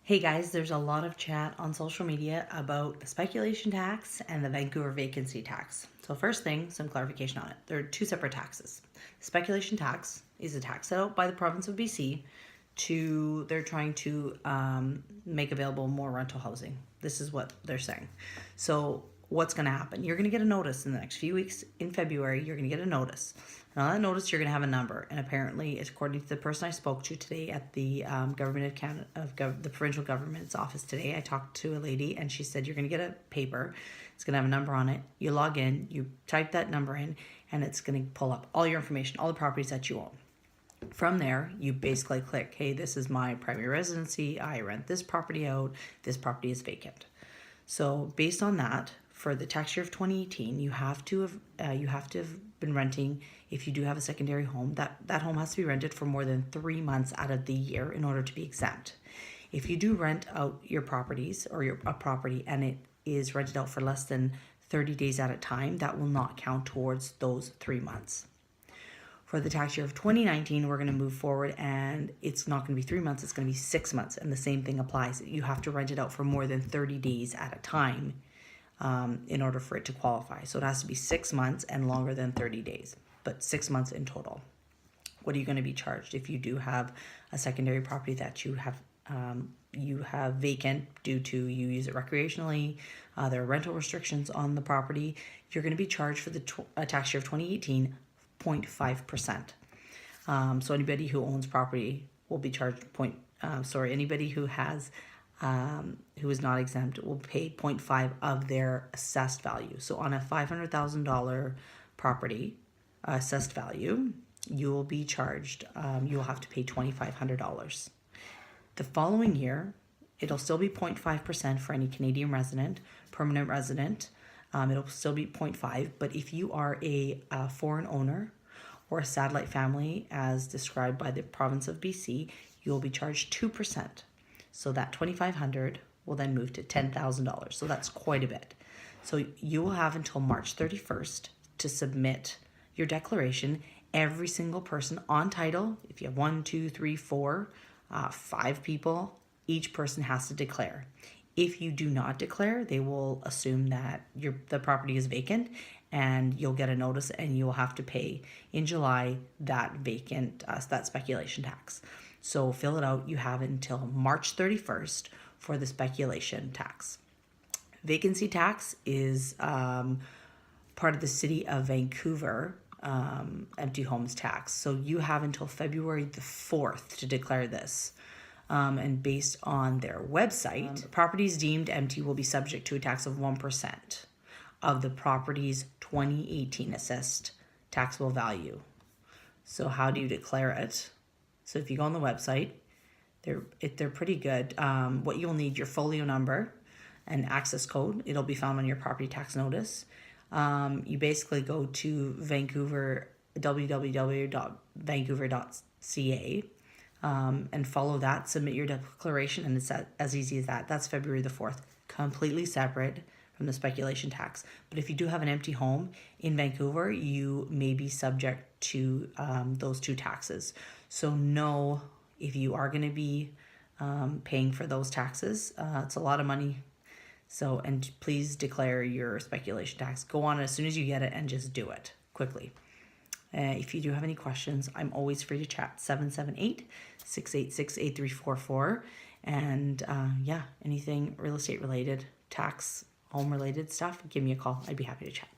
Hey guys, there's a lot of chat on social media about the speculation tax and the Vancouver vacancy tax. So first thing, some clarification on it. There are two separate taxes. The speculation tax is a tax set out by the province of BC they're trying to make available more rental housing. This is what they're saying. So what's going to happen? You're going to get a notice in the next few weeks. In February, you're going to get a notice. And on that notice, you're going to have a number. And apparently, according to the person I spoke to today at the Government of Canada, the provincial government's office today, I talked to a lady and she said, you're going to get a paper. It's going to have a number on it. You log in, you type that number in, and it's going to pull up all your information, all the properties that you own. From there, you basically click, hey, this is my primary residency. I rent this property out. This property is vacant. So based on that, for the tax year of 2018, you have to have been renting. If you do have a secondary home, that home has to be rented for more than 3 months out of the year in order to be exempt. If you do rent out your properties or a property and it is rented out for less than 30 days at a time, that will not count towards those 3 months. For the tax year of 2019, we're going to move forward and it's not going to be 3 months, it's going to be 6 months. And the same thing applies. You have to rent it out for more than 30 days at a time in order for it to qualify. So it has to be 6 months and longer than 30 days, but 6 months in total. What are you going to be charged if you do have a secondary property that you have vacant due to you use it recreationally? There are rental restrictions on the property. You're going to be charged for the tax year of 2018 0.5%. So anybody who owns property will be charged anybody who is not exempt will pay 0.5 of their assessed value. So on a $500,000 property assessed value, you will be charged, you'll have to pay $2,500. The following year, it'll still be 0.5% for any Canadian resident, permanent resident. It'll still be 0.5, but if you are a foreign owner or a satellite family as described by the province of BC, you'll be charged 2%. So that $2,500 will then move to $10,000. So that's quite a bit. So you will have until March 31st to submit your declaration. Every single person on title, if you have 1, 2, 3, 4, 5 people, each person has to declare. If you do not declare, they will assume that the property is vacant and you'll get a notice and you'll have to pay in July that that speculation tax. So fill it out. You have until March 31st for the speculation tax. Vacancy tax is part of the city of Vancouver empty homes tax. So you have until February the 4th to declare this. And based on their website, properties deemed empty will be subject to a tax of 1% of the property's 2018 assessed taxable value. So how do you declare it? So if you go on the website, they're pretty good. What you'll need, your folio number and access code. It'll be found on your property tax notice. You basically go to www.vancouver.ca. And follow that, submit your declaration, and it's as easy as that. That's February the 4th, completely separate from the speculation tax. But if you do have an empty home in Vancouver, you may be subject to those two taxes. So know if you are going to be paying for those taxes. It's a lot of money. So, and please declare your speculation tax. Go on as soon as you get it and just do it quickly. If you do have any questions, I'm always free to chat. 778-686-8344. And anything real estate related, tax, home related stuff, give me a call. I'd be happy to chat.